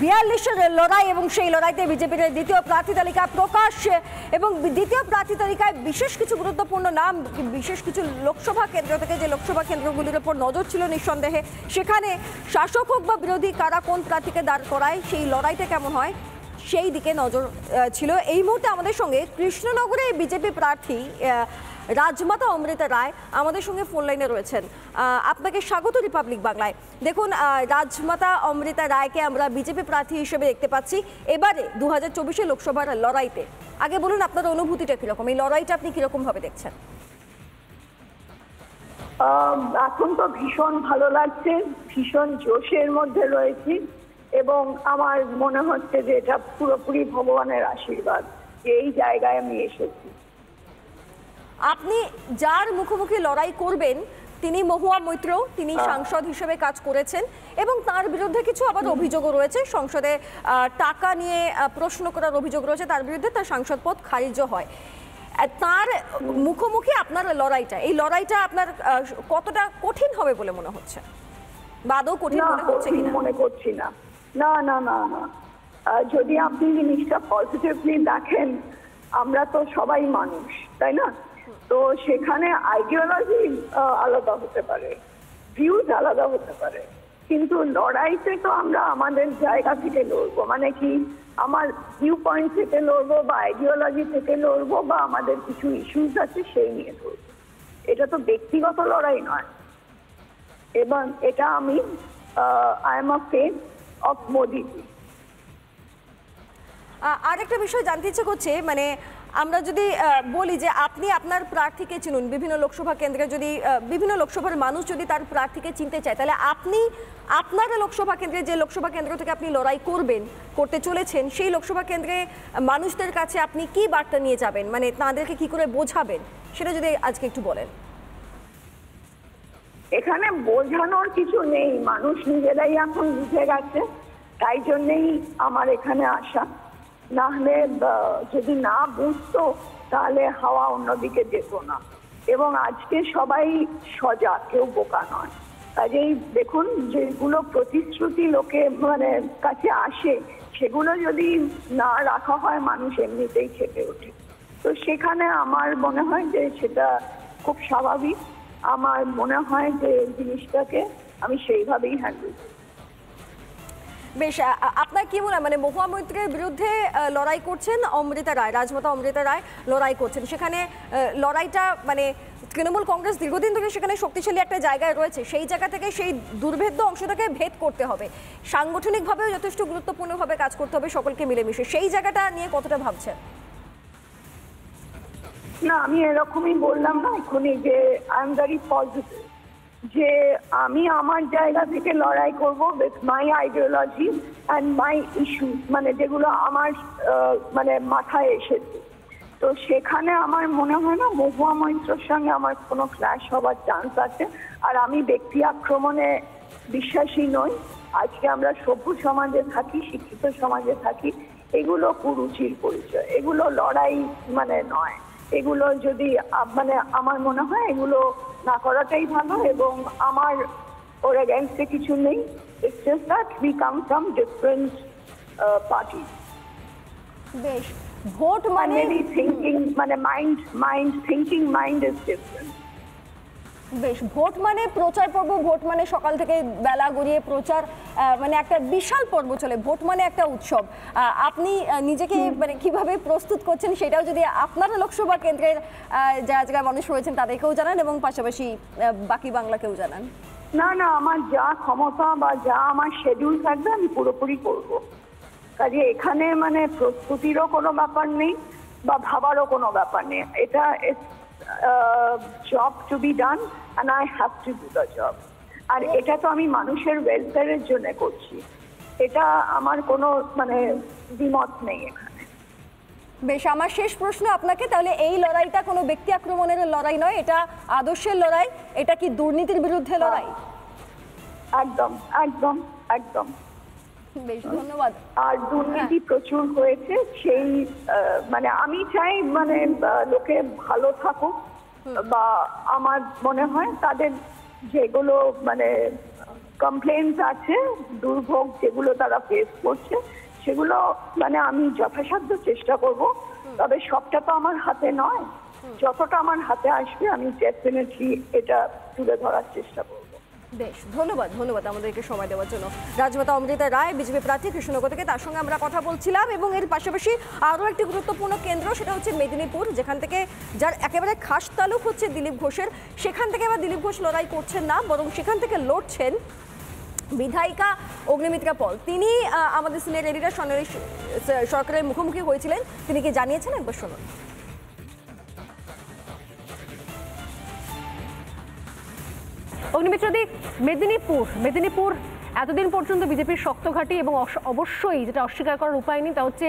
42-এর লড়াই এবং সেই লড়াইতে বিজেপির দ্বিতীয় প্রার্থী তালিকা প্রকাশ এবং দ্বিতীয় প্রার্থী তালিকায় বিশেষ কিছু গুরুত্বপূর্ণ নাম, বিশেষ কিছু লোকসভা কেন্দ্র থেকে যে লোকসভা কেন্দ্রগুলির উপর নজর ছিল নিঃসন্দেহে, সেখানে শাসক হোক বা বিরোধী কারা কোন প্রার্থীকে দাঁড় করায়, সেই লড়াইটা কেমন হয় সেই দিকে নজর ছিল। এই মুহূর্তে আমাদের সঙ্গে কৃষ্ণনগরে বিজেপি প্রার্থী রাজমাতা অমৃতা রায় আমাদের সঙ্গে ফোন লাইনে রয়েছেন। আপনাকে স্বাগত রিপাবলিক বাংলায়। দেখুন, রাজমাতা অমৃতা রায়কে আমরা বিজেপি প্রার্থী হিসেবে দেখতে পাচ্ছি এবারে 2024 লোকসভার লড়াইতে। আগে বলুন আপনার অনুভূতিটা কিরকম, এই লড়াইটা আপনি কিরকম ভাবে দেখছেন? এখন তো ভীষণ ভালো লাগছে, ভীষণ জোশের মধ্যে রয়েছি এবং আমার মনে হচ্ছে যে এটা পুরোপুরি ভগবানের আশীর্বাদ যে এই জায়গায় আমি এসেছি। আপনি যার মুখোমুখি লড়াই করবেন তিনি মহুয়া মৈত্র, তিনি সাংসদ হিসেবে কাজ করেছেন এবং তার বিরুদ্ধে কিছু আবার অভিযোগও রয়েছে। সংসদে টাকা নিয়ে প্রশ্ন করার অভিযোগ রয়েছে, তার বিরুদ্ধে তার সাংসদ পদ খারিজও হয়। তার মুখোমুখি আপনার লড়াইটা, এই লড়াইটা আপনার কতটা কঠিন হবে বলে মনে হচ্ছে? বাদও কঠিন মনে হচ্ছে কিনা? মনে করছি না। না না না না, যদি আপনি জিনিসটা পজিটিভলি দেখেন, আমরা তো সবাই মানুষ, তাই না? তো সেখানে আইডিওলজি আলাদা হতে পারে, ভিউজ আলাদা হতে পারে, কিন্তু লড়াইতে তো আমরা আমাদের জায়গা থেকে লড়বো। মানে কি, আমার ভিউ পয়েন্ট থেকে লড়বো বা আইডিওলজি থেকে লড়বো বা আমাদের কিছু ইস্যুস আছে সেই নিয়ে লড়বো। এটা তো ব্যক্তিগত লড়াই নয়। এবং এটা আমি I am a fan of মোদিজি। আরেকটা বিষয় জানতে ইচ্ছে করছে, মানে আমরা যদি বলি যে আপনি আপনার প্রার্থীকে চিনুন, বিভিন্ন লোকসভা কেন্দ্রে যদি বিভিন্ন লোকসভার মানুষ যদি তার প্রার্থীকে চিনতে চায়, তাহলে আপনি আপনার লোকসভা কেন্দ্রে যে লোকসভা কেন্দ্র থেকে আপনি লড়াই করতে চলেছেন সেই লোকসভা কেন্দ্রে মানুষদের কাছে আপনি কি বার্তা নিয়ে যাবেন, মানে তাদেরকে কি করে বোঝাবেন, সেটা যদি আজকে একটু বলেন। এখানে বোঝানোর কিছু নেই, মানুষ নিজেরাই এখন বুঝে গেছে, তাই জন্যেই আমার এখানে আসা। না হলে যদি না বুঝতো তাহলে হাওয়া অন্যদিকে যেত না। এবং আজকে সবাই সজাগ, কেউ বোকা নয়। কাজেই দেখুন, যেগুলো প্রতিশ্রুতি লোকে মানে কাছে আসে সেগুলো যদি না রাখা হয় মানুষ এমনিতেই খেপে ওঠে। তো সেখানে আমার মনে হয় যে সেটা খুব স্বাভাবিক। আমার মনে হয় যে জিনিসটাকে আমি সেইভাবেই হ্যান্ডেল করি। বেশ, আপনার কি মনে হয়, মানে মহুয়া মৈত্রের বিরুদ্ধে লড়াই করছেন অমৃতা রায়, রাজমাতা অমৃতা রায় লড়াই করছেন, সেখানে লড়াইটা মানে তৃণমূল কংগ্রেস দীর্ঘদিন ধরে সেখানে শক্তিশালী একটা জায়গায় রয়েছে, সেই জায়গা থেকে সেই দুর্ভেদ্য অংশটাকে ভেদ করতে হবে, সাংগঠনিকভাবেও যথেষ্ট গুরুত্বপূর্ণভাবে কাজ করতে হবে সকলকে মিলেমিশে, সেই জায়গাটা নিয়ে কতটা ভাবছেন? না, আমি এরকমই বললাম না এখনই যে আই এম ভেরি পজিটিভ, যে আমি আমার জায়গা থেকে লড়াই করব with my ideology and my issue, মানে যেগুলো আমার মানে মাথায় এসেছে। তো সেখানে আমার মনে হয় না মহুয়া মৈত্রর সঙ্গে আমার কোনো ক্ল্যাশ হবার চান্স আছে। আর আমি ব্যক্তি আক্রমণে বিশ্বাসী নই। আজকে আমরা সভ্য সমাজে থাকি, শিক্ষিত সমাজে থাকি, এগুলো কুরুচির পরিচয়, এগুলো লড়াই মানে নয়। এগুলো যদি মানে আমার মনে হয় এগুলো না করাটাই ভালো। এবং আমার ওর এগেইনস্টে কিছু নেই, it's just that we come from different party. বেশ, ভোট মানে থিঙ্কিং মানে mind thinking mind is different. বেশ, ভোট মানে প্রচার পর্ব, ভোট মানে সকাল থেকে বেলা গড়িয়ে প্রচার, মানে একটা বিশাল পর্ব চলে, ভোট মানে একটা উৎসব। আপনি নিজেকে মানে কিভাবে প্রস্তুত করছেন সেটাও যদি আপনার লোকসভা কেন্দ্রের যারা যারা মানুষ রয়েছেন তাদেরকেও জানান এবং পাশাপাশি বাকি বাংলাকেও জানান। না না, আমার যা ক্ষমতা বা যা আমার শিডিউল থাকবে আমি পুরোপুরি করব। কাজে এখানে মানে প্রস্তুতিরও কোনো ব্যাপার নেই বা ভাবারও কোনো ব্যাপার নেই। এটা job to be done and I have to do the job. আর এটা তো আমি মানুষের ওয়েলফেয়ারের জন্য করছি, এটা আমার কোনো মানে দ্বিমত নেই এখানে। বেশ, আমার শেষ প্রশ্ন আপনাকে, তাহলে এই লড়াইটা কোনো ব্যক্তি আক্রমণের লড়াই নয়, এটা আদর্শের লড়াই, এটা কি দুর্নীতির বিরুদ্ধে লড়াই? একদম একদম একদম। বেশ, ধন্যবাদ। আর দুর্নীতি প্রচুর হয়েছে, সেই মানে আমি চাই মানে লোকে ভালো থাকুক, বা আমার মনে হয় তাদের যেগুলো মানে কমপ্লেন্টস আছে, দুর্ভোগ যেগুলো তারা ফেস করছে সেগুলো মানে আমি যথাসাধ্য চেষ্টা করব, তবে সবটা তো আমার হাতে নয়, যতটা আমার হাতে আসবে আমি ডেফিনেটলি এটা তুলে ধরার চেষ্টা করব। বেশ, ধন্যবাদ আমাদেরকে সময় দেওয়ার জন্য। রাজমাতা অমৃতা রায়, বিজেপি প্রার্থী কৃষ্ণনগর থেকে, তার সঙ্গে আমরা কথা বলছিলাম। এবং এর পাশাপাশি আরও একটি গুরুত্বপূর্ণ কেন্দ্র, সেটা হচ্ছে মেদিনীপুর, যেখান থেকে যার একেবারে খাস তালুক হচ্ছে দিলীপ ঘোষের, সেখান থেকে আবার দিলীপ ঘোষ লড়াই করছেন না, বরং সেখান থেকে লড়ছেন বিধায়িকা অগ্নিমিত্রা পল। তিনি আমাদের সিনিয়র এডিটর সরকারের মুখোমুখি হয়েছিলেন, তিনি কি জানিয়েছেন, একবার শুনুন। অগ্নিমিত্রদি, মেদিনীপুর এতদিন পর্যন্ত বিজেপির শক্ত ঘাঁটি, এবং অবশ্যই যেটা অস্বীকার করার উপায় নেই তা হচ্ছে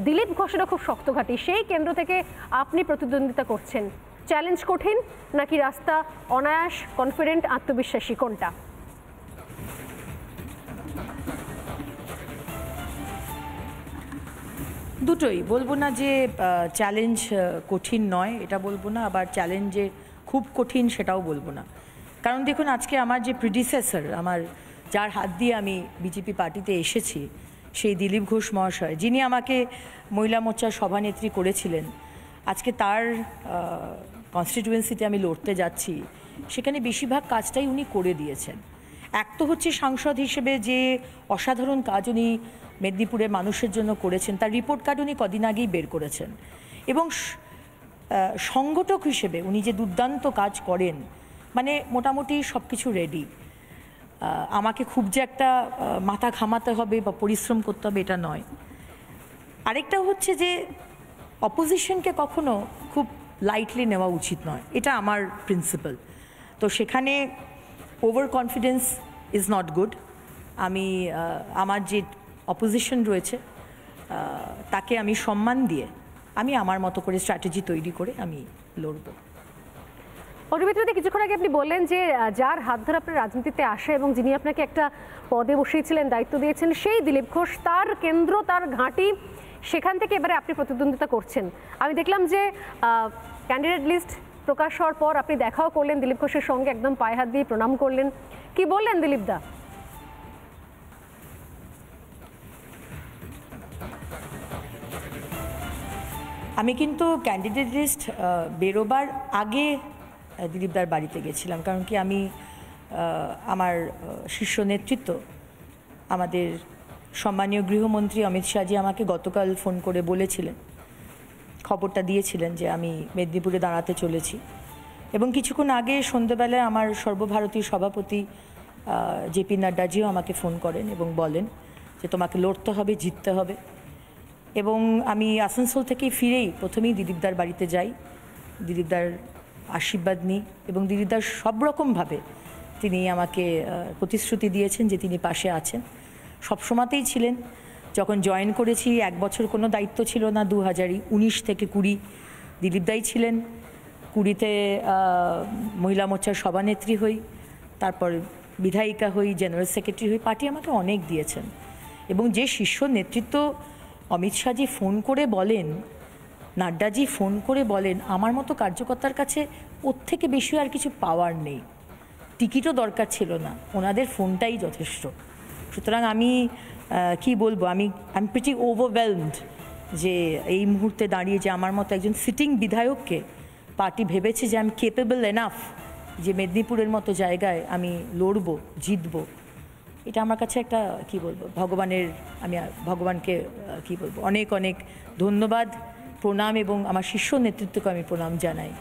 দিলীপ ঘোষেরও খুব শক্ত ঘাঁটি। সেই কেন্দ্র থেকে আপনি প্রতিদ্বন্দ্বিতা করছেন, চ্যালেঞ্জ কঠিন নাকি রাস্তা অনায়াস, কনফিডেন্ট, আত্মবিশ্বাসী, কোনটা? দুটোই বলবো না যে চ্যালেঞ্জ কঠিন নয় এটা বলবো না, আবার চ্যালেঞ্জে খুব কঠিন সেটাও বলবো না। কারণ দেখুন, আজকে আমার যে প্রিডিসেসর, আমার যার হাত দিয়ে আমি বিজেপি পার্টিতে এসেছি, সেই দিলীপ ঘোষ মহাশয়, যিনি আমাকে মহিলা মোর্চার সভানেত্রী করেছিলেন, আজকে তার কনস্টিটিউয়েন্সিতে আমি লড়তে যাচ্ছি, সেখানে বেশিরভাগ কাজটাই উনি করে দিয়েছেন। এক তো হচ্ছে সাংসদ হিসেবে যে অসাধারণ কাজ উনি মেদিনীপুরের মানুষের জন্য করেছেন, তার রিপোর্ট কার্ড উনি কদিন আগেই বের করেছেন। এবং সংগঠক হিসেবে উনি যে দুর্দান্ত কাজ করেন, মানে মোটামুটি সব কিছু রেডি। আমাকে খুব যে একটা মাথা ঘামাতে হবে বা পরিশ্রম করতে হবে এটা নয়। আরেকটা হচ্ছে যে অপোজিশনকে কখনো খুব লাইটলি নেওয়া উচিত নয়, এটা আমার প্রিন্সিপাল। তো সেখানে over confidence is not good. আমি আমার যে অপোজিশন রয়েছে তাকে আমি সম্মান দিয়ে আমি আমার মতো করে স্ট্র্যাটেজি তৈরি করে আমি লড়ব। অগ্নিমিত্রদি, কিছুক্ষণ আগে আপনি বললেন যে যার হাত ধরে আপনার রাজনীতিতে আসে এবং যিনি আপনাকে একটা পদে বসিয়েছিলেন, দায়িত্ব দিয়েছেন, সেই দিলীপ ঘোষ, তার কেন্দ্র, তার ঘাঁটি, সেখান থেকে এবারে আপনি প্রতিদ্বন্দ্বিতা করছেন। আমি দেখলাম যে ক্যান্ডিডেট লিস্ট প্রকাশ হওয়ার পর আপনি দেখাও করলেন দিলীপ ঘোষের সঙ্গে, একদম পায়ে হাত দিয়ে প্রণাম করলেন। কি বললেন দিলীপ দা? আমি কিন্তু ক্যান্ডিডেট লিস্ট বেরোবার আগে দিলীপদার বাড়িতে গেছিলাম, কারণ কি আমি আমার শীর্ষ নেতৃত্ব, আমাদের সম্মানীয় গৃহমন্ত্রী অমিত শাহজি আমাকে গতকাল ফোন করে বলেছিলেন, খবরটা দিয়েছিলেন যে আমি মেদিনীপুরে দাঁড়াতে চলেছি। এবং কিছুক্ষণ আগে সন্ধ্যেবেলায় আমার সর্বভারতীয় সভাপতি জেপি নাড্ডাজিও আমাকে ফোন করেন এবং বলেন যে তোমাকে লড়তে হবে, জিততে হবে। এবং আমি আসানসোল থেকে ফিরেই প্রথমেই দিলীপদার বাড়িতে যাই, দিলীপদার আশীর্বাদ নিই, এবং দিলীপদার সব রকমভাবে তিনি আমাকে প্রতিশ্রুতি দিয়েছেন যে তিনি পাশে আছেন, সবসময়তেই ছিলেন। যখন জয়েন করেছি 1 বছর কোনো দায়িত্ব ছিল না, 2019 থেকে 20 দিলীপদাই ছিলেন। 20-তে মহিলা মোর্চার সভানেত্রী হই, তারপর বিধায়িকা হই, জেনারেল সেক্রেটারি হই, পার্টি আমাকে অনেক দিয়েছেন। এবং যে শীর্ষ নেতৃত্ব অমিত শাহজি ফোন করে বলেন, নাড্ডাজি ফোন করে বলেন, আমার মতো কার্যকর্তার কাছে ওর থেকে বেশি আর কিছু পাওয়ার নেই, টিকিটও দরকার ছিল না, ওনাদের ফোনটাই যথেষ্ট। সুতরাং আমি কি বলবো, আমি প্রিটি ওভারওয়েলমড যে এই মুহূর্তে দাঁড়িয়ে যে আমার মতো একজন সিটিং বিধায়ককে পার্টি ভেবেছে যে আমি কেপেবল এনাফ যে মেদিনীপুরের মতো জায়গায় আমি লড়বো, জিতবো। এটা আমার কাছে একটা কি বলবো, আমি ভগবানকে কি বলবো, অনেক অনেক ধন্যবাদ, প্রণাম, এবং আমার শীর্ষ নেতৃত্বকে আমি প্রণাম জানাই।